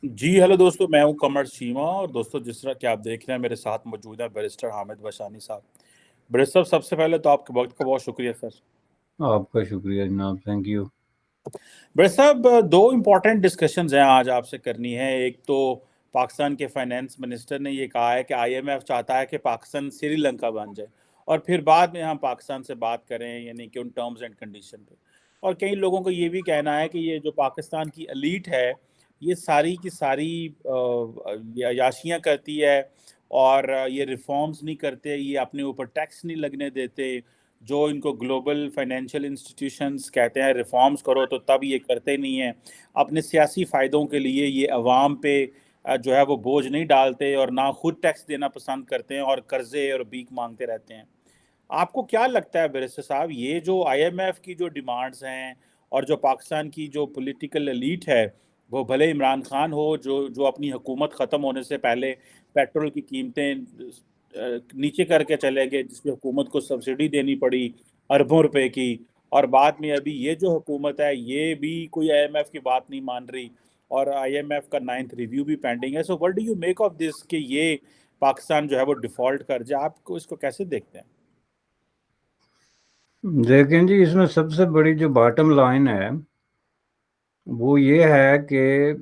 جی hello دوستو، میں ہوں قمر چیمہ، اور دوستو جس طرح کہ آپ دیکھ رہے ہیں میرے ساتھ موجود ہیں بیرسٹر حامد بشانی صاحب۔ بیرسٹر سب سے پہلے تو آپ کے وقت کا بہت شکریہ سر۔ آپ کا شکریہ جناب، تھینک یو۔ بیرسٹر صاحب، دو امپورٹنٹ ڈسکشنز ہیں آج آپ سے کرنی ہے۔ ایک تو پاکستان کے فائنانس منسٹر نے یہ کہا ہے کہ آئی ایم ایف چاہتا ہے کہ پاکستان سری لنکا بن جائے، اور پھر بعد میں ہم پاکستان سے بات کریں، یعنی کہ ان ٹرمز اینڈ کنڈیشن پہ۔ اور کئی لوگوں کو یہ بھی کہنا ہے کہ یہ جو پاکستان کی ایلیٹ ہے یہ ساری کی ساری عیاشیاں کرتی ہے، اور یہ ریفارمز نہیں کرتے، یہ اپنے اوپر ٹیکس نہیں لگنے دیتے۔ جو ان کو گلوبل فائنینشیل انسٹیٹیوشنز کہتے ہیں ریفارمز کرو تو تب یہ کرتے نہیں ہیں۔ اپنے سیاسی فائدوں کے لیے یہ عوام پہ جو ہے وہ بوجھ نہیں ڈالتے، اور نہ خود ٹیکس دینا پسند کرتے ہیں، اور قرضے اور بھیک مانگتے رہتے ہیں۔ آپ کو کیا لگتا ہے بیرسٹر صاحب، یہ جو آئی ایم ایف کی جو ڈیمانڈز ہیں، اور جو پاکستان کی جو پولیٹیکل ایلیٹ ہے، وہ بھلے عمران خان ہو جو اپنی حکومت ختم ہونے سے پہلے پیٹرول کی قیمتیں نیچے کر کے چلے گئے، جس پہ حکومت کو سبسڈی دینی پڑی اربوں روپے کی، اور بعد میں ابھی یہ جو حکومت ہے یہ بھی کوئی آئی ایم ایف کی بات نہیں مان رہی، اور آئی ایم ایف کا 9th ریویو بھی پینڈنگ ہے۔ So what do you make of this کہ یہ پاکستان جو ہے وہ ڈیفالٹ کر جائے؟ آپ کو اس کو کیسے دیکھتے ہیں؟ دیکھیں جی، اس میں سب سے بڑی جو باٹم لائن ہے وہ یہ ہے کہ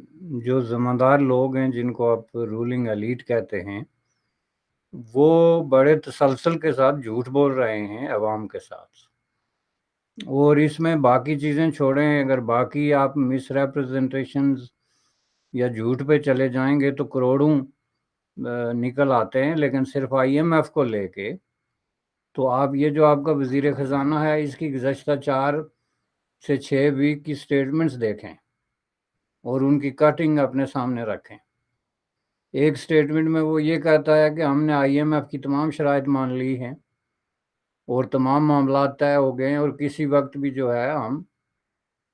جو ذمہ دار لوگ ہیں جن کو آپ رولنگ ایلیٹ کہتے ہیں، وہ بڑے تسلسل کے ساتھ جھوٹ بول رہے ہیں عوام کے ساتھ۔ اور اس میں باقی چیزیں چھوڑیں، اگر باقی آپ مس ریپرزنٹیشنز یا جھوٹ پہ چلے جائیں گے تو کروڑوں نکل آتے ہیں، لیکن صرف آئی ایم ایف کو لے کے تو آپ یہ جو آپ کا وزیر خزانہ ہے اس کی گزشتہ 4 سے 6 ویک کی سٹیٹمنٹس دیکھیں اور ان کی کٹنگ اپنے سامنے رکھیں۔ ایک سٹیٹمنٹ میں وہ یہ کہتا ہے کہ ہم نے آئی ایم ایف کی تمام شرائط مان لی ہیں اور تمام معاملات طے ہو گئے ہیں، اور کسی وقت بھی جو ہے ہم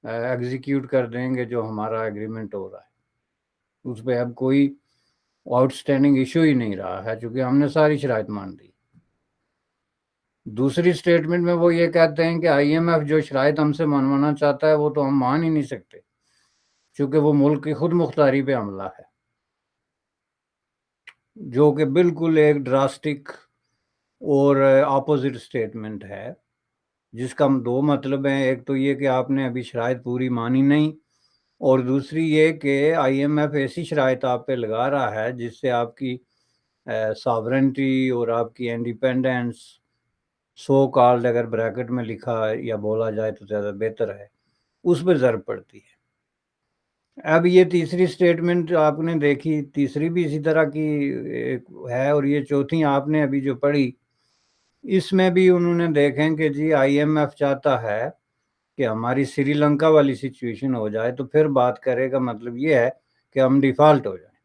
ایگزیکیوٹ کر دیں گے جو ہمارا ایگریمنٹ ہو رہا ہے، اس پہ اب کوئی آؤٹ اسٹینڈنگ ایشو ہی نہیں رہا ہے چونکہ ہم نے ساری شرائط مان لی۔ دوسری سٹیٹمنٹ میں وہ یہ کہتے ہیں کہ آئی ایم ایف جو شرائط ہم سے منوانا چاہتا ہے وہ تو ہم مان ہی نہیں سکتے چونکہ وہ ملک کی خود مختاری پہ حملہ ہے، جو کہ بالکل ایک ڈراسٹک اور اپوزٹ سٹیٹمنٹ ہے، جس کا دو مطلب ہیں۔ ایک تو یہ کہ آپ نے ابھی شرائط پوری مانی نہیں، اور دوسری یہ کہ آئی ایم ایف ایسی شرائط آپ پہ لگا رہا ہے جس سے آپ کی ساورنٹی اور آپ کی انڈیپینڈنس، سو کالڈ اگر بریکٹ میں لکھا یا بولا جائے تو زیادہ بہتر ہے، اس پہ ضرب پڑتی ہے۔ اب یہ تیسری سٹیٹمنٹ آپ نے دیکھی، تیسری بھی اسی طرح کی ایک ہے، اور یہ چوتھی آپ نے ابھی جو پڑھی، اس میں بھی انہوں نے دیکھیں کہ جی آئی ایم ایف چاہتا ہے کہ ہماری سری لنکا والی سچویشن ہو جائے تو پھر بات کرے گا، مطلب یہ ہے کہ ہم ڈیفالٹ ہو جائیں۔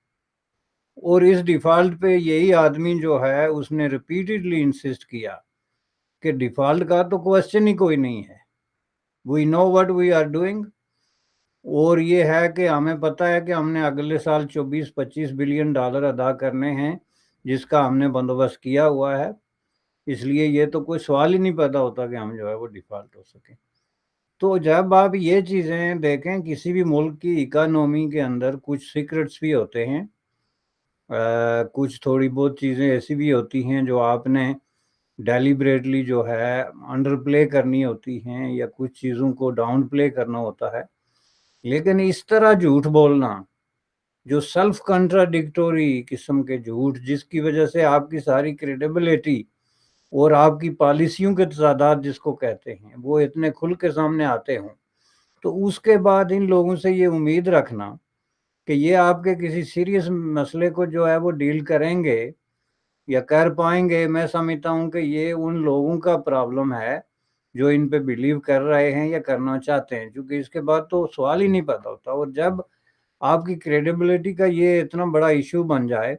اور اس ڈیفالٹ پہ یہی آدمی جو ہے اس نے ریپیٹڈلی انسسٹ کیا کہ ڈیفالٹ کا تو کوشچن ہی کوئی نہیں ہے، we know what we are doing. اور یہ ہے کہ ہمیں پتہ ہے کہ ہم نے اگلے سال 24-25 بلین ڈالر ادا کرنے ہیں جس کا ہم نے بندوبست کیا ہوا ہے، اس لیے یہ تو کوئی سوال ہی نہیں پیدا ہوتا کہ ہم جو ہے وہ ڈیفالٹ ہو سکیں۔ تو جب آپ یہ چیزیں دیکھیں، کسی بھی ملک کی اکانومی کے اندر کچھ سیکرٹس بھی ہوتے ہیں، کچھ تھوڑی بہت چیزیں ایسی بھی ہوتی ہیں جو آپ نے ڈیلیبریٹلی جو ہے انڈر پلے کرنی ہوتی ہیں، یا کچھ چیزوں کو ڈاؤن پلے کرنا ہوتا ہے، لیکن اس طرح جھوٹ بولنا جو سیلف کنٹراڈکٹوری قسم کے جھوٹ، جس کی وجہ سے آپ کی ساری کریڈیبلٹی اور آپ کی پالیسیوں کے تضادات جس کو کہتے ہیں وہ اتنے کھل کے سامنے آتے ہوں، تو اس کے بعد ان لوگوں سے یہ امید رکھنا کہ یہ آپ کے کسی سیریس مسئلے کو جو ہے وہ ڈیل کریں گے یا کر پائیں گے، میں سمجھتا ہوں کہ یہ ان لوگوں کا پرابلم ہے جو ان پہ بلیو کر رہے ہیں یا کرنا چاہتے ہیں، کیونکہ اس کے بعد تو سوال ہی نہیں پیدا ہوتا۔ اور جب آپ کی کریڈیبلٹی کا یہ اتنا بڑا ایشو بن جائے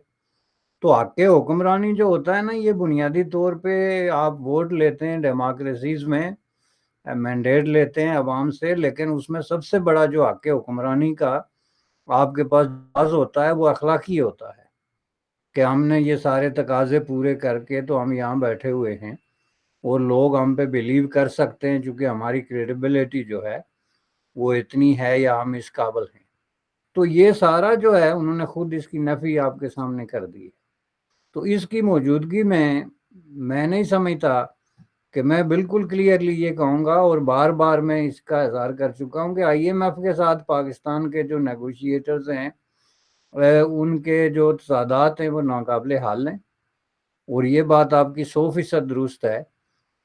تو حق کے حکمرانی جو ہوتا ہے نا، یہ بنیادی طور پہ آپ ووٹ لیتے ہیں ڈیموکریسیز میں، مینڈیٹ لیتے ہیں عوام سے، لیکن اس میں سب سے بڑا جو حق حکمرانی کا آپ کے پاس جواز ہوتا ہے وہ اخلاقی ہوتا ہے، کہ ہم نے یہ سارے تقاضے پورے کر کے تو ہم یہاں بیٹھے ہوئے ہیں اور لوگ ہم پہ بلیو کر سکتے ہیں چونکہ ہماری کریڈیبلٹی جو ہے وہ اتنی ہے یا ہم اس قابل ہیں۔ تو یہ سارا جو ہے انہوں نے خود اس کی نفی آپ کے سامنے کر دی ہے. تو اس کی موجودگی میں نہیں سمجھتا کہ میں بالکل کلیئرلی یہ کہوں گا، اور بار بار میں اس کا اظہار کر چکا ہوں کہ آئی ایم ایف کے ساتھ پاکستان کے جو نیگوشیٹرز ہیں ان کے جو تصادات ہیں وہ ناقابل حل ہیں. اور یہ بات آپ کی 100% درست ہے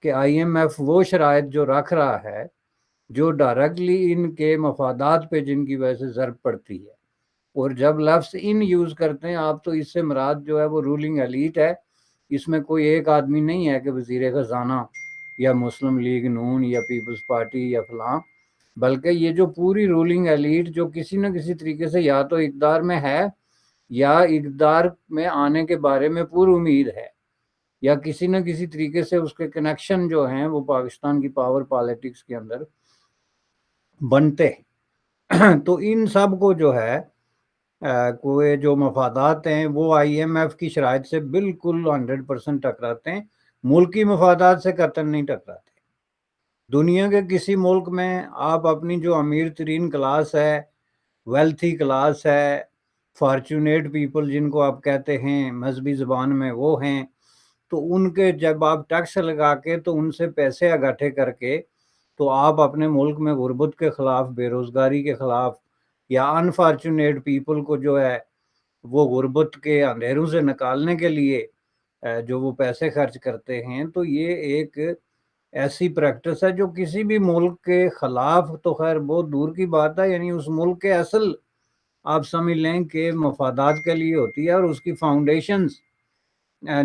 کہ آئی ایم ایف وہ شرائط جو رکھ رہا ہے جو ڈائریکٹلی ان کے مفادات پہ جن کی وجہ سے ضرب پڑتی ہے. اور جب لفظ ان یوز کرتے ہیں آپ تو اس سے مراد جو ہے وہ رولنگ ایلیٹ ہے. اس میں کوئی ایک آدمی نہیں ہے کہ وزیر خزانہ یا مسلم لیگ نون یا پیپلز پارٹی یا فلاں، بلکہ یہ جو پوری رولنگ ایلیٹ جو کسی نہ کسی طریقے سے یا تو اقتدار میں ہے یا اقتدار میں آنے کے بارے میں پوری امید ہے، یا کسی نہ کسی طریقے سے اس کے کنیکشن جو ہیں وہ پاکستان کی پاور پالیٹکس کے اندر بنتے ہیں. تو ان سب کو جو ہے کوئی جو مفادات ہیں وہ آئی ایم ایف کی شرائط سے بالکل 100% ٹکراتے ہیں، ملکی مفادات سے قطعاً نہیں ٹکراتے. دنیا کے کسی ملک میں آپ اپنی جو امیر ترین کلاس ہے، ویلتھی کلاس ہے، فارچونیٹ پیپل جن کو آپ کہتے ہیں مذہبی زبان میں، وہ ہیں، تو ان کے جب آپ ٹیکس لگا کے تو ان سے پیسے اکٹھے کر کے تو آپ اپنے ملک میں غربت کے خلاف، بے روزگاری کے خلاف، یا انفارچونیٹ پیپل کو جو ہے وہ غربت کے اندھیروں سے نکالنے کے لیے جو وہ پیسے خرچ کرتے ہیں، تو یہ ایک ایسی پریکٹس ہے جو کسی بھی ملک کے خلاف تو خیر بہت دور کی بات ہے، یعنی اس ملک کے اصل آپ سمجھ لیں کہ مفادات کے لیے ہوتی ہے، اور اس کی فاؤنڈیشنز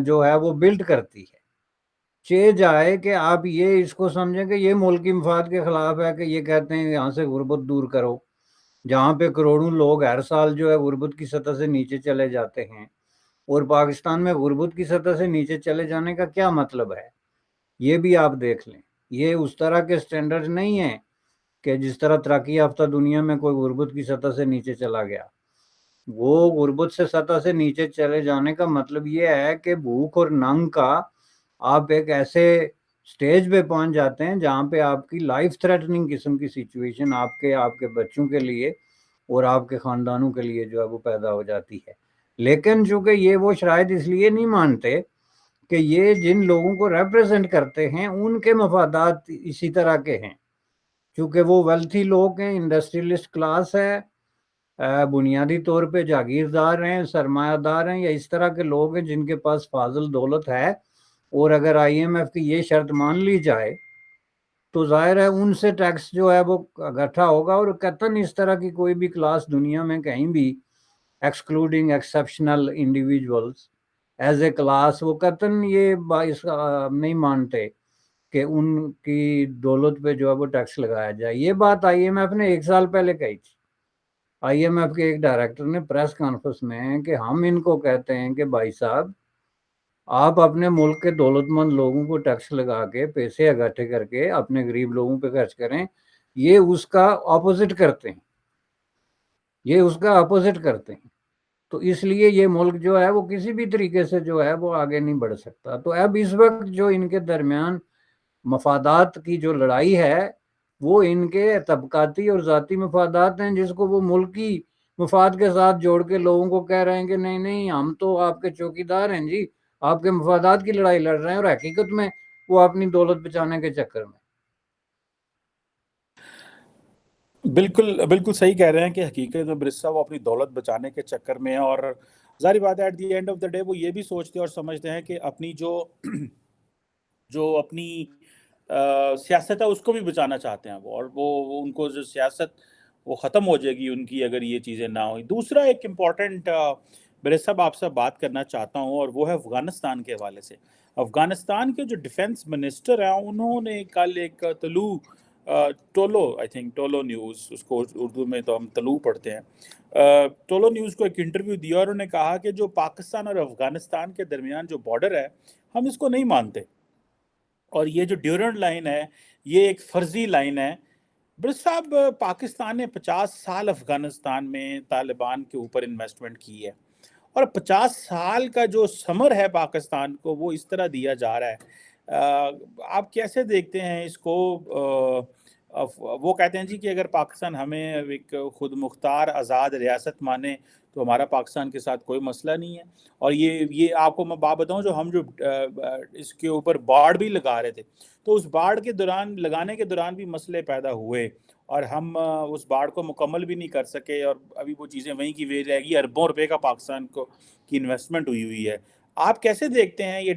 جو ہے وہ بلڈ کرتی ہے. جائے کہ آپ یہ اس کو سمجھیں کہ یہ ملکی مفاد کے خلاف ہے کہ یہ کہتے ہیں یہاں سے غربت دور کرو، جہاں پہ کروڑوں لوگ ہر سال جو ہے غربت کی سطح سے نیچے چلے جاتے ہیں. اور پاکستان میں غربت کی سطح سے نیچے چلے جانے کا کیا مطلب ہے یہ بھی آپ دیکھ لیں. یہ اس طرح کے سٹینڈرڈ نہیں ہیں کہ جس طرح ترقی یافتہ دنیا میں کوئی غربت کی سطح سے نیچے چلا گیا. وہ غربت سے سطح سے نیچے چلے جانے کا مطلب یہ ہے کہ بھوک اور ننگ کا آپ ایک ایسے سٹیج پہ پہنچ جاتے ہیں جہاں پہ آپ کی لائف تھریٹننگ قسم کی سچویشن آپ کے بچوں کے لیے اور آپ کے خاندانوں کے لیے جو ہے وہ پیدا ہو جاتی ہے. لیکن چونکہ یہ وہ شرائط اس لیے نہیں مانتے کہ یہ جن لوگوں کو ریپرزینٹ کرتے ہیں ان کے مفادات اسی طرح کے ہیں، چونکہ وہ ویلتھی لوگ ہیں، انڈسٹریلسٹ کلاس ہے، بنیادی طور پہ جاگیردار ہیں، سرمایہ دار ہیں، یا اس طرح کے لوگ ہیں جن کے پاس فاضل دولت ہے. اور اگر آئی ایم ایف کی یہ شرط مان لی جائے تو ظاہر ہے ان سے ٹیکس جو ہے وہ اکٹھا ہوگا، اور قطعاً اس طرح کی کوئی بھی کلاس دنیا میں کہیں بھی excluding exceptional individuals as a class وہ قطعاً یہ باعث نہیں مانتے کہ ان کی دولت پہ جو ہے وہ ٹیکس لگایا جائے. یہ بات آئی ایم ایف نے 1 سال پہلے کہی تھی. آئی ایم ایف کے ایک ڈائریکٹر نے پریس کانفرنس میں کہ ہم ان کو کہتے ہیں کہ بھائی صاحب آپ اپنے ملک کے دولت مند لوگوں کو ٹیکس لگا کے پیسے اکٹھے کر کے اپنے غریب لوگوں پہ خرچ کریں، یہ اس کا اپوزٹ کرتے ہیں، یہ اس کا اپوزٹ کرتے ہیں. تو اس لیے یہ ملک جو ہے وہ کسی بھی طریقے سے جو ہے وہ آگے نہیں بڑھ سکتا. تو اب اس وقت جو ان کے درمیان مفادات کی جو لڑائی ہے وہ ان کے طبقاتی اور ذاتی مفادات ہیں، جس کو وہ ملکی مفاد کے ساتھ جوڑ کے لوگوں کو کہہ رہے ہیں کہ نہیں نہیں ہم تو آپ کے چوکیدار ہیں جی، آپ کے مفادات کی لڑائی لڑ رہے ہیں، اور حقیقت میں وہ اپنی دولت بچانے کے چکر میں. بالکل بالکل صحیح کہہ رہے ہیں کہ حقیقت میں برسا وہ اپنی دولت بچانے کے چکر میں ہیں، اور ظاہر بات ہے at the end of the day وہ یہ بھی سوچتے اور سمجھتے ہیں کہ اپنی جو اپنی سیاست ہے اس کو بھی بچانا چاہتے ہیں وہ، اور وہ ان کو جو سیاست وہ ختم ہو جائے گی ان کی اگر یہ چیزیں نہ ہوئی. دوسرا ایک امپورٹنٹ میرے صاحب آپ سے بات کرنا چاہتا ہوں، اور وہ ہے افغانستان کے حوالے سے. افغانستان کے جو ڈیفنس منسٹر ہیں انہوں نے کل ایک Tolo I think Tolo news, اس کو اردو میں تو ہم طلوع پڑھتے ہیں، ٹولو نیوز کو ایک انٹرویو دیا، اور انہوں نے کہا کہ جو پاکستان اور افغانستان کے درمیان جو بارڈر ہے ہم اس کو نہیں مانتے، اور یہ جو ڈیورنڈ لائن ہے یہ ایک فرضی لائن ہے. برس صاحب پاکستان نے 50 سال افغانستان میں طالبان کے اوپر انویسٹمنٹ کی ہے، اور 50 سال کا جو سمر ہے پاکستان کو وہ اس طرح دیا جا رہا ہے. آپ کیسے دیکھتے ہیں اس کو وہ کہتے ہیں جی کہ اگر پاکستان ہمیں ایک خود مختار آزاد ریاست مانے تو ہمارا پاکستان کے ساتھ کوئی مسئلہ نہیں ہے. اور یہ آپ کو میں بات بتاؤں، جو ہم جو اس کے اوپر باڑ بھی لگا رہے تھے، تو اس باڑ کے دوران لگانے کے دوران بھی مسئلے پیدا ہوئے اور ہم اس باڑ کو مکمل بھی نہیں کر سکے، اور ابھی وہ چیزیں وہیں کی وہیں رہ گئی. اربوں روپے کا پاکستان کو کی انویسٹمنٹ ہوئی ہے. آپ کیسے دیکھتے ہیں یہ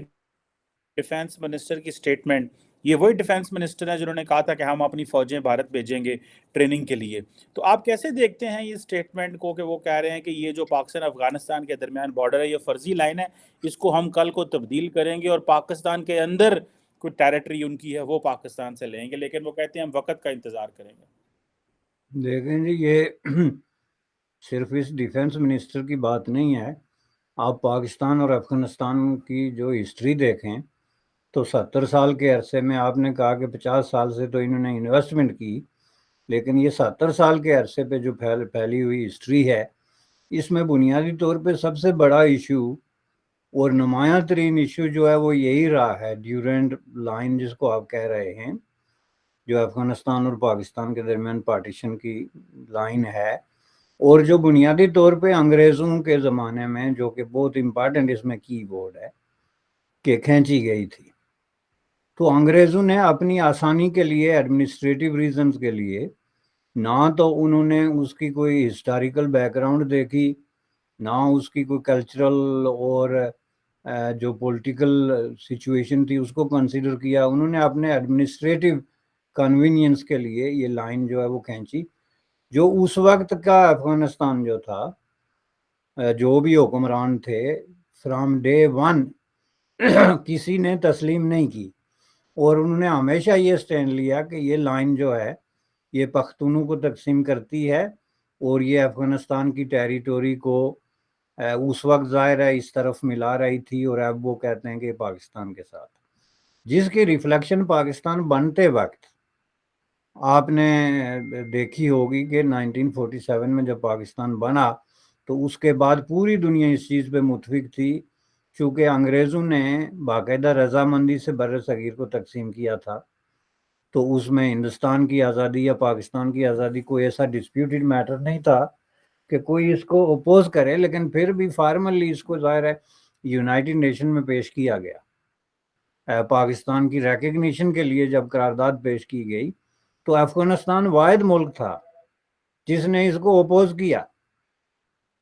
ڈیفینس منسٹر کی سٹیٹمنٹ؟ یہ وہی ڈیفینس منسٹر ہیں جنہوں نے کہا تھا کہ ہم اپنی فوجیں بھارت بھیجیں گے ٹریننگ کے لیے. تو آپ کیسے دیکھتے ہیں یہ سٹیٹمنٹ کو کہ وہ کہہ رہے ہیں کہ یہ جو پاکستان افغانستان کے درمیان بارڈر ہے یہ فرضی لائن ہے، اس کو ہم کل کو تبدیل کریں گے اور پاکستان کے اندر کوئی ٹیریٹری ان کی ہے وہ پاکستان سے لیں گے، لیکن وہ کہتے ہیں ہم وقت کا انتظار کریں گے. دیکھیں جی، یہ صرف اس ڈیفینس منسٹر کی بات نہیں ہے. آپ پاکستان اور افغانستان کی جو ہسٹری دیکھیں تو 70 سال کے عرصے میں آپ نے کہا کہ 50 سال سے تو انہوں نے انویسٹمنٹ کی، لیکن یہ 70 سال کے عرصے پہ جو پھیلی ہوئی ہسٹری ہے، اس میں بنیادی طور پہ سب سے بڑا ایشو اور نمایاں ترین ایشو جو ہے وہ یہی رہا ہے، ڈیورینڈ لائن جس کو آپ کہہ رہے ہیں، جو افغانستان اور پاکستان کے درمیان پارٹیشن کی لائن ہے، اور جو بنیادی طور پہ انگریزوں کے زمانے میں، جو کہ بہت امپارٹنٹ اس میں کی بورڈ ہے، کہ کھینچی گئی تھی. تو انگریزوں نے اپنی آسانی کے لیے، ایڈمنسٹریٹو ریزنز کے لیے، نہ تو انہوں نے اس کی کوئی ہسٹوریکل بیک گراؤنڈ دیکھی، نہ اس کی کوئی کلچرل اور جو پولیٹیکل سچویشن تھی اس کو کنسیڈر کیا. انہوں نے اپنے ایڈمنسٹریٹو کنوینئنس کے لیے یہ لائن جو ہے وہ کھینچی، جو اس وقت کا افغانستان جو تھا، جو بھی حکمران تھے، فرام ڈے ون کسی نے تسلیم نہیں کی، اور انہوں نے ہمیشہ یہ سٹینڈ لیا کہ یہ لائن جو ہے یہ پختونوں کو تقسیم کرتی ہے، اور یہ افغانستان کی ٹیریٹوری کو اس وقت ظاہر ہے اس طرف ملا رہی تھی، اور اب وہ کہتے ہیں کہ پاکستان کے ساتھ، جس کی ریفلیکشن پاکستان بنتے وقت آپ نے دیکھی ہوگی کہ 1947 میں جب پاکستان بنا تو اس کے بعد پوری دنیا اس چیز پہ متفق تھی، چونکہ انگریزوں نے باقاعدہ رضامندی سے بر صغیر کو تقسیم کیا تھا. تو اس میں ہندوستان کی آزادی یا پاکستان کی آزادی کوئی ایسا ڈسپیوٹڈ میٹر نہیں تھا کہ کوئی اس کو اپوز کرے، لیکن پھر بھی فارملی اس کو ظاہر ہے یونائٹڈ نیشن میں پیش کیا گیا. پاکستان کی ریکگنیشن کے لیے جب قرارداد پیش کی گئی تو افغانستان واحد ملک تھا جس نے اس کو اپوز کیا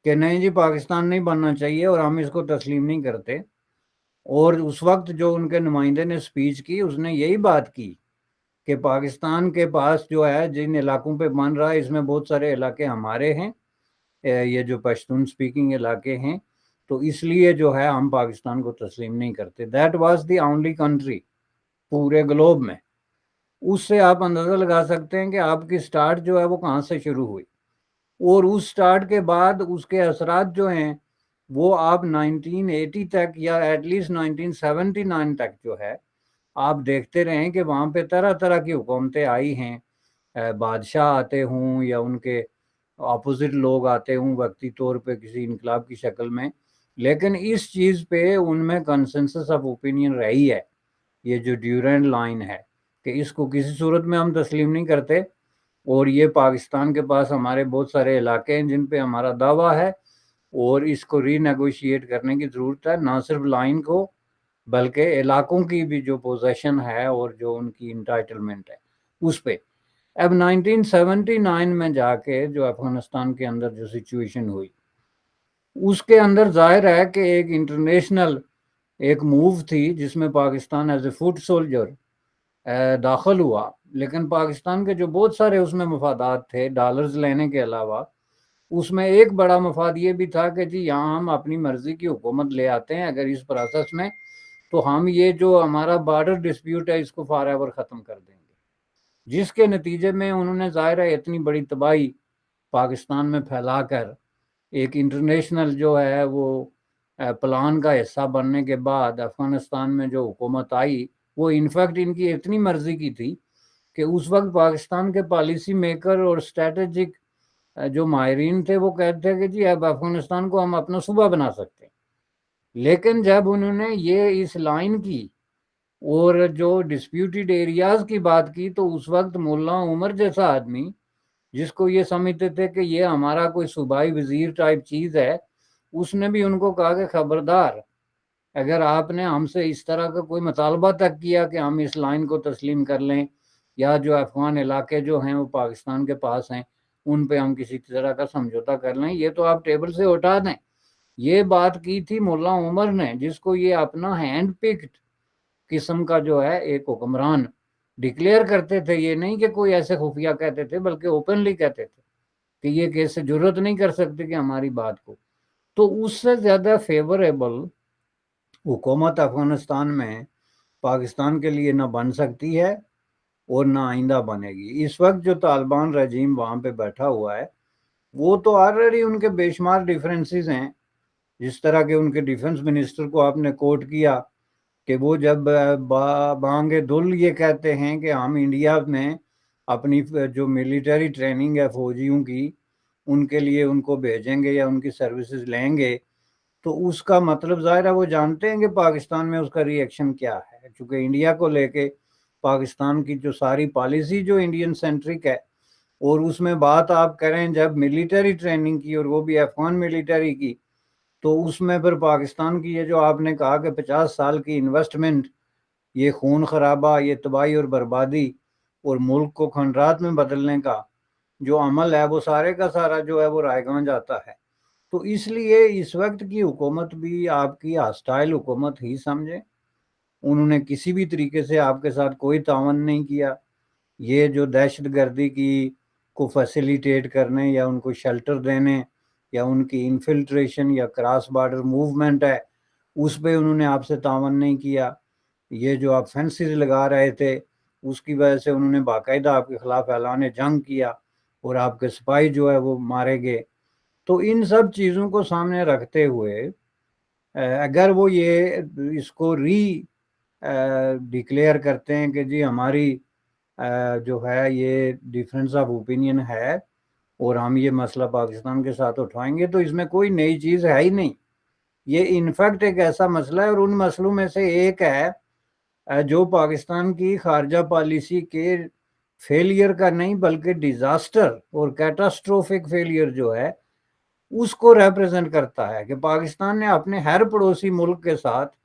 کہ نہیں جی پاکستان نہیں بننا چاہیے اور ہم اس کو تسلیم نہیں کرتے. اور اس وقت جو ان کے نمائندے نے سپیچ کی، اس نے یہی بات کی کہ پاکستان کے پاس جو ہے جن علاقوں پہ بن رہا ہے اس میں بہت سارے علاقے ہمارے ہیں، یہ جو پشتون سپیکنگ علاقے ہیں، تو اس لیے جو ہے ہم پاکستان کو تسلیم نہیں کرتے. That was the only country پورے گلوب میں. اس سے آپ اندازہ لگا سکتے ہیں کہ آپ کی سٹارٹ جو ہے وہ کہاں سے شروع ہوئی، اور اس سٹارٹ کے بعد اس کے اثرات جو ہیں وہ آپ 1980 تک یا ایٹ لیسٹ 1979 تک جو ہے آپ دیکھتے رہیں کہ وہاں پہ طرح طرح کی حکومتیں آئی ہیں، بادشاہ آتے ہوں یا ان کے اپوزٹ لوگ آتے ہوں وقتی طور پہ کسی انقلاب کی شکل میں، لیکن اس چیز پہ ان میں کنسنسس آف اوپینین رہی ہے، یہ جو ڈیورینڈ لائن ہے، کہ اس کو کسی صورت میں ہم تسلیم نہیں کرتے، اور یہ پاکستان کے پاس ہمارے بہت سارے علاقے ہیں جن پہ ہمارا دعویٰ ہے، اور اس کو ری نیگوشیٹ کرنے کی ضرورت ہے، نہ صرف لائن کو بلکہ علاقوں کی بھی جو پوزیشن ہے اور جو ان کی انٹائٹلمنٹ ہے اس پہ. اب 1979 میں جا کے جو افغانستان کے اندر جو سچویشن ہوئی اس کے اندر ظاہر ہے کہ ایک انٹرنیشنل ایک موو تھی جس میں Pakistan as a foot soldier داخل ہوا، لیکن پاکستان کے جو بہت سارے اس میں مفادات تھے ڈالرز لینے کے علاوہ، اس میں ایک بڑا مفاد یہ بھی تھا کہ جی یہاں ہم اپنی مرضی کی حکومت لے آتے ہیں، اگر اس پروسیس میں تو ہم یہ جو ہمارا بارڈر ڈسپیوٹ ہے اس کو فار ایور ختم کر دیں گے، جس کے نتیجے میں انہوں نے ظاہر ہے اتنی بڑی تباہی پاکستان میں پھیلا کر ایک انٹرنیشنل جو ہے وہ پلان کا حصہ بننے کے بعد افغانستان میں جو حکومت آئی وہ انفیکٹ ان کی اتنی مرضی کی تھی کہ اس وقت پاکستان کے پالیسی میکر اور اسٹریٹجک جو ماہرین تھے وہ کہتے تھے کہ جی اب افغانستان کو ہم اپنا صوبہ بنا سکتے ہیں. لیکن جب انہوں نے یہ اس لائن کی اور جو ڈسپیوٹیڈ ایریاز کی بات کی تو اس وقت مولانا عمر جیسا آدمی جس کو یہ سمجھتے تھے کہ یہ ہمارا کوئی صوبائی وزیر ٹائپ چیز ہے، اس نے بھی ان کو کہا کہ خبردار، اگر آپ نے ہم سے اس طرح کا کوئی مطالبہ تک کیا کہ ہم اس لائن کو تسلیم کر لیں یا جو افغان علاقے جو ہیں وہ پاکستان کے پاس ہیں ان پہ ہم کسی طرح کا سمجھوتا کر لیں، یہ تو آپ ٹیبل سے اٹھا دیں۔ یہ بات کی تھی مولانا عمر نے، جس کو یہ اپنا ہینڈ پکڈ قسم کا جو ہے ایک حکمران ڈکلیئر کرتے تھے۔ یہ نہیں کہ کوئی ایسے خفیہ کہتے تھے، بلکہ اوپنلی کہتے تھے کہ یہ کیسے جرت نہیں کر سکتے کہ ہماری بات کو۔ تو اس سے زیادہ فیوریبل حکومت افغانستان میں پاکستان کے لیے نہ بن سکتی ہے اور نہ آئندہ بنے گی۔ اس وقت جو طالبان رجیم وہاں پہ بیٹھا ہوا ہے وہ تو آلریڈی ان کے بے شمار ڈیفرنسز ہیں، جس طرح کہ ان کے ڈیفنس منسٹر کو آپ نے کوٹ کیا کہ وہ جب بانگ دل یہ کہتے ہیں کہ ہم انڈیا میں اپنی جو ملٹری ٹریننگ ہے فوجیوں کی ان کے لیے ان کو بھیجیں گے یا ان کی سروسز لیں گے، تو اس کا مطلب ظاہر ہے وہ جانتے ہیں کہ پاکستان میں اس کا ری ایکشن کیا ہے، چونکہ انڈیا کو لے کے پاکستان کی جو ساری پالیسی جو انڈین سینٹرک ہے، اور اس میں بات آپ کریں جب ملٹری ٹریننگ کی اور وہ بھی افغان ملٹری کی، تو اس میں پھر پاکستان کی یہ جو آپ نے کہا کہ 50 سال کی انویسٹمنٹ، یہ خون خرابہ، یہ تباہی اور بربادی اور ملک کو کھنڈرات میں بدلنے کا جو عمل ہے وہ سارے کا سارا جو ہے وہ رائے گاں جاتا ہے۔ تو اس لیے اس وقت کی حکومت بھی آپ کی ہاسٹائل حکومت ہی سمجھے، انہوں نے کسی بھی طریقے سے آپ کے ساتھ کوئی تعاون نہیں کیا۔ یہ جو دہشت گردی کی کو فیسیلیٹیٹ کرنے یا ان کو شیلٹر دینے یا ان کی انفلٹریشن یا کراس بارڈر موومنٹ ہے اس پہ انہوں نے آپ سے تعاون نہیں کیا۔ یہ جو آپ فینسز لگا رہے تھے اس کی وجہ سے انہوں نے باقاعدہ آپ کے خلاف اعلان جنگ کیا اور آپ کے سپاہی جو ہے وہ مارے گئے۔ تو ان سب چیزوں کو سامنے رکھتے ہوئے اگر وہ یہ اس کو ڈکلیئر کرتے ہیں کہ جی ہماری جو ہے یہ ڈیفرنس آف اوپینین ہے اور ہم یہ مسئلہ پاکستان کے ساتھ اٹھائیں گے، تو اس میں کوئی نئی چیز ہے ہی نہیں۔ یہ انفیکٹ ایک ایسا مسئلہ ہے اور ان مسئلوں میں سے ایک ہے جو پاکستان کی خارجہ پالیسی کے فیلئر کا نہیں بلکہ ڈیزاسٹر اور کیٹاسٹروفک فیلئر جو ہے اس کو ریپرزینٹ کرتا ہے کہ پاکستان نے اپنے ہر پڑوسی ملک کے ساتھ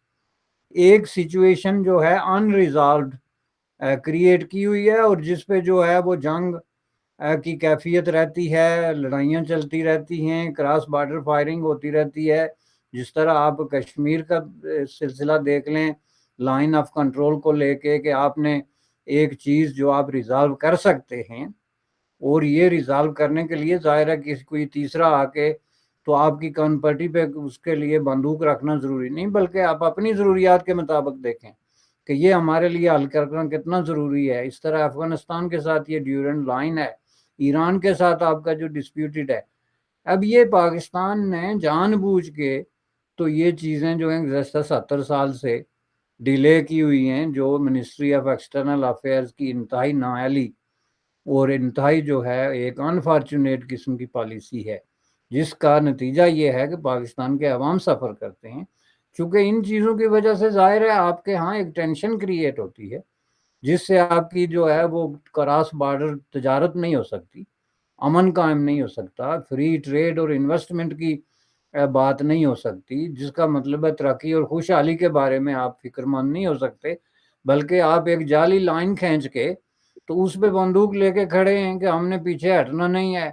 ایک سچویشن جو ہے ان ریزالوڈ کریٹ کی ہوئی ہے، اور جس پہ جو ہے وہ جنگ کی کیفیت رہتی ہے، لڑائیاں چلتی رہتی ہیں، کراس بارڈر فائرنگ ہوتی رہتی ہے۔ جس طرح آپ کشمیر کا سلسلہ دیکھ لیں لائن آف کنٹرول کو لے کے کہ آپ نے ایک چیز جو آپ ریزالو کر سکتے ہیں، اور یہ ریزالو کرنے کے لیے ظاہر ہے کہ کوئی تیسرا آ کے تو آپ کی کن پٹی پہ اس کے لیے بندوق رکھنا ضروری نہیں، بلکہ آپ اپنی ضروریات کے مطابق دیکھیں کہ یہ ہمارے لیے حل کرنا کتنا ضروری ہے۔ اس طرح افغانستان کے ساتھ یہ ڈیورنٹ لائن ہے، ایران کے ساتھ آپ کا جو ڈسپیوٹڈ ہے، اب یہ پاکستان نے جان بوجھ کے تو یہ چیزیں جو ہیں گزشتہ 70 سال سے ڈیلے کی ہوئی ہیں، جو منسٹری آف ایکسٹرنل افیئرز کی انتہائی نااہلی اور انتہائی جو ہے ایک انفارچونیٹ قسم کی پالیسی ہے، جس کا نتیجہ یہ ہے کہ پاکستان کے عوام سفر کرتے ہیں۔ چونکہ ان چیزوں کی وجہ سے ظاہر ہے آپ کے ہاں ایک ٹینشن کریٹ ہوتی ہے، جس سے آپ کی جو ہے وہ کراس بارڈر تجارت نہیں ہو سکتی، امن قائم نہیں ہو سکتا، فری ٹریڈ اور انویسٹمنٹ کی بات نہیں ہو سکتی، جس کا مطلب ہے ترقی اور خوشحالی کے بارے میں آپ فکر مند نہیں ہو سکتے، بلکہ آپ ایک جعلی لائن کھینچ کے تو اس پہ بندوق لے کے کھڑے ہیں کہ ہم نے پیچھے ہٹنا نہیں ہے،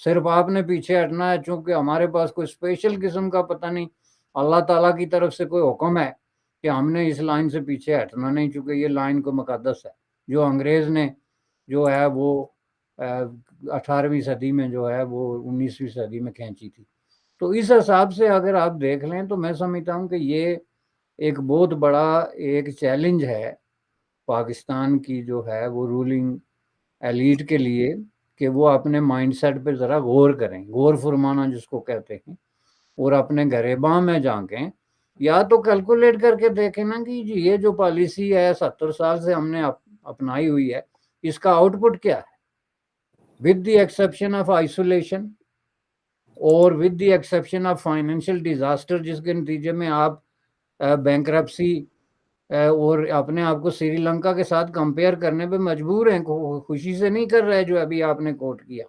صرف آپ نے پیچھے ہٹنا ہے چونکہ ہمارے پاس کوئی اسپیشل قسم کا پتہ نہیں اللہ تعالیٰ کی طرف سے کوئی حکم ہے کہ ہم نے اس لائن سے پیچھے ہٹنا نہیں، چونکہ یہ لائن کو مقدس ہے جو انگریز نے جو ہے وہ 18ویں صدی میں جو ہے وہ 19ویں صدی میں کھینچی تھی۔ تو اس حساب سے اگر آپ دیکھ لیں تو میں سمجھتا ہوں کہ یہ ایک بہت بڑا ایک چیلنج ہے پاکستان کی جو ہے وہ رولنگ ایلیٹ کے لیے کہ وہ اپنے مائنڈ سیٹ پہ ذرا غور کریں، غور فرمانا جس کو کہتے ہیں، اور اپنے گریباں میں جھانکیں، یا تو کیلکولیٹ کر کے دیکھیں نا کہ جی یہ جو پالیسی ہے 70 سال سے ہم نے اپنائی ہوئی ہے اس کا آؤٹ پٹ کیا ہے، with the exception of isolation اور with the exception of financial disaster, جس کے نتیجے میں آپ بینکرپسی اور اپنے آپ کو سری لنکا کے ساتھ کمپیئر کرنے پہ مجبور ہیں. خوشی سے نہیں کر رہے جو ابھی آپ نے کوٹ کیا,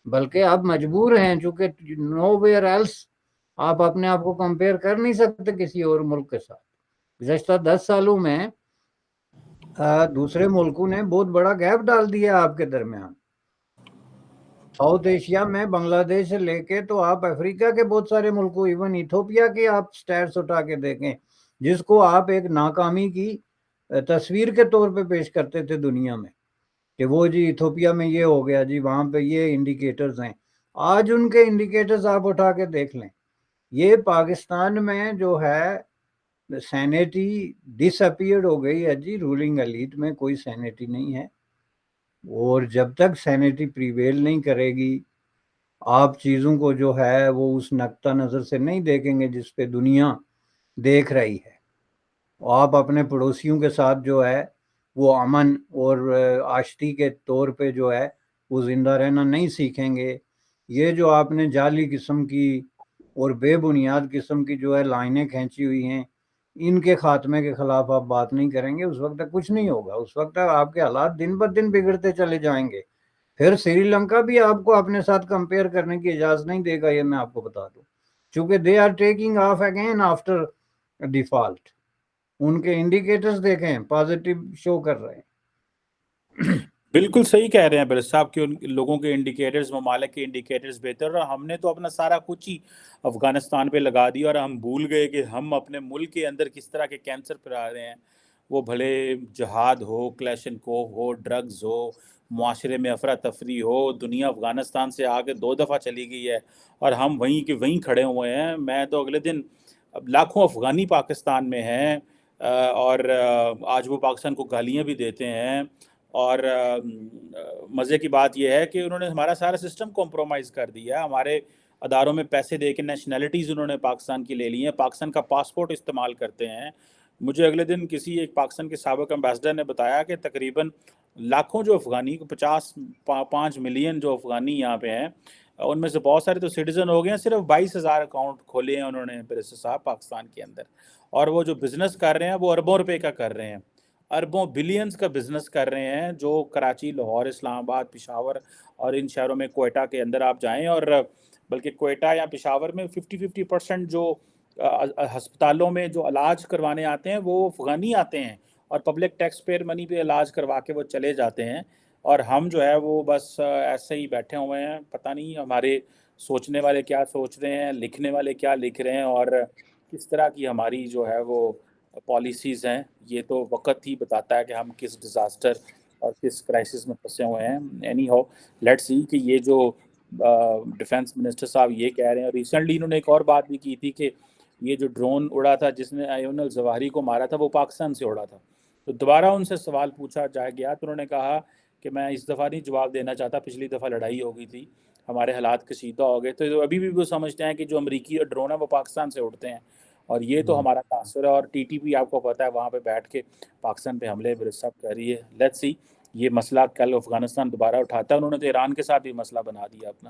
بلکہ آپ مجبور ہیں, چونکہ نو ویئر ایلس آپ اپنے آپ کو کمپیئر کر نہیں سکتے کسی اور ملک کے ساتھ. گزشتہ 10 سالوں میں دوسرے ملکوں نے بہت بڑا گیپ ڈال دیا آپ کے درمیان. ساؤتھ ایشیا میں بنگلہ دیش سے لے کے تو آپ افریقہ کے بہت سارے ملکوں, ایون ایتھوپیا کے آپ سٹیٹس اٹھا کے دیکھیں, جس کو آپ ایک ناکامی کی تصویر کے طور پہ پیش کرتے تھے دنیا میں, کہ وہ جی ایتھوپیا میں یہ ہو گیا, جی وہاں پہ یہ انڈیکیٹرز ہیں. آج ان کے انڈیکیٹرز آپ اٹھا کے دیکھ لیں. یہ پاکستان میں جو ہے سینیٹی ڈس اپیئرڈ ہو گئی ہے جی. رولنگ ایلیٹ میں کوئی سینیٹی نہیں ہے, اور جب تک سینیٹی پریویل نہیں کرے گی, آپ چیزوں کو جو ہے وہ اس نقطہ نظر سے نہیں دیکھیں گے جس پہ دنیا دیکھ رہی ہے. آپ اپنے پڑوسیوں کے ساتھ جو ہے وہ امن اور آشتی کے طور پہ جو ہے وہ زندہ رہنا نہیں سیکھیں گے. یہ جو آپ نے جعلی قسم کی اور بے بنیاد قسم کی جو ہے لائنیں کھینچی ہوئی ہیں, ان کے خاتمے کے خلاف آپ بات نہیں کریں گے, اس وقت تک کچھ نہیں ہوگا. اس وقت تک آپ کے حالات دن بہ دن بگڑتے چلے جائیں گے. پھر سری لنکا بھی آپ کو اپنے ساتھ کمپیئر کرنے کی اجازت نہیں دے گا, یہ میں آپ کو بتا دوں, چونکہ they are taking off again after default. ان کے انڈیکیٹرز دیکھیں پازیٹیو شو کر رہے ہیں. بالکل صحیح کہہ رہے ہیں برس صاحب کہ ان لوگوں کے انڈیکیٹرز, ممالک کے انڈیکیٹرز بہتر, اور ہم نے تو اپنا سارا کچھ ہی افغانستان پہ لگا دیا, اور ہم بھول گئے کہ ہم اپنے ملک کے اندر کس طرح کے کینسر پہ آ رہے ہیں. وہ بھلے جہاد ہو, کلیشن کوو ہو, ڈرگز ہو, معاشرے میں افراتفری ہو, دنیا افغانستان سے آگے 2 دفعہ چلی گئی ہے اور ہم وہیں کے وہیں کھڑے ہوئے ہیں. میں تو اگلے دن لاکھوں افغانی پاکستان میں ہیں, اور آج وہ پاکستان کو گالیاں بھی دیتے ہیں, اور مزے کی بات یہ ہے کہ انہوں نے ہمارا سارا سسٹم کمپرومائز کر دیا. ہمارے اداروں میں پیسے دے کے نیشنلٹیز انہوں نے پاکستان کی لے لی ہیں, پاکستان کا پاسپورٹ استعمال کرتے ہیں. مجھے اگلے دن کسی ایک پاکستان کے سابق امبیسڈر نے بتایا کہ تقریباً لاکھوں جو افغانی, 5 ملین جو افغانی یہاں پہ ہیں, ان میں سے بہت سارے تو سٹیزن ہو گئے ہیں. صرف 22,000 اکاؤنٹ کھولے ہیں انہوں نے برس صاحب پاکستان کے اندر, اور وہ جو بزنس کر رہے ہیں وہ اربوں روپے کا کر رہے ہیں, اربوں بلینز کا بزنس کر رہے ہیں, جو کراچی, لاہور, اسلام آباد, پشاور اور ان شہروں میں, کوئٹہ کے اندر آپ جائیں, اور بلکہ کوئٹہ یا پشاور میں 50% جو ہسپتالوں میں جو علاج کروانے آتے ہیں وہ افغانی آتے ہیں, اور پبلک ٹیکس پیئر منی پہ علاج کروا کے وہ چلے جاتے ہیں. اور ہم جو ہے وہ بس ایسے ہی بیٹھے ہوئے ہیں, پتہ نہیں ہمارے سوچنے والے کیا سوچ رہے ہیں, لکھنے والے کیا لکھ رہے ہیں, اور کس طرح کی ہماری جو ہے وہ پالیسیز ہیں. یہ تو وقت ہی بتاتا ہے کہ ہم کس ڈیزاسٹر اور کس کرائسس میں پھنسے ہوئے ہیں. اینی ہاؤ لیٹس سی کہ یہ جو ڈیفنس منسٹر صاحب یہ کہہ رہے ہیں, اور ریسنٹلی انہوں نے ایک اور بات بھی کی تھی کہ یہ جو ڈرون اڑا تھا جس نے ایون الظواہری کو مارا تھا وہ پاکستان سے اڑا تھا. تو دوبارہ ان سے سوال پوچھا جائے گیا تو انہوں نے کہا کہ میں اس دفعہ نہیں جواب دینا چاہتا, پچھلی دفعہ لڑائی ہو گئی تھی, ہمارے حالات کشیدہ ہو گئے. تو ابھی بھی وہ سمجھتے ہیں کہ جو امریکی ڈرون ہے وہ پاکستان سے اڑتے ہیں, اور یہ تو ہمارا تاثر ہے. اور ٹی ٹی پی آپ کو پتہ ہے وہاں پہ بیٹھ کے پاکستان پہ حملے برسب کر رہی ہے. لیٹس سی یہ مسئلہ کل افغانستان دوبارہ اٹھاتا ہے. انہوں نے تو ایران کے ساتھ بھی مسئلہ بنا دیا اپنا.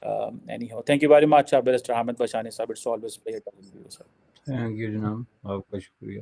Anyhow thank you very much barrister Hamid Bashani صاحب. It's always pleasure talking to you sir. Thank you جناب, آپ کا شکریہ.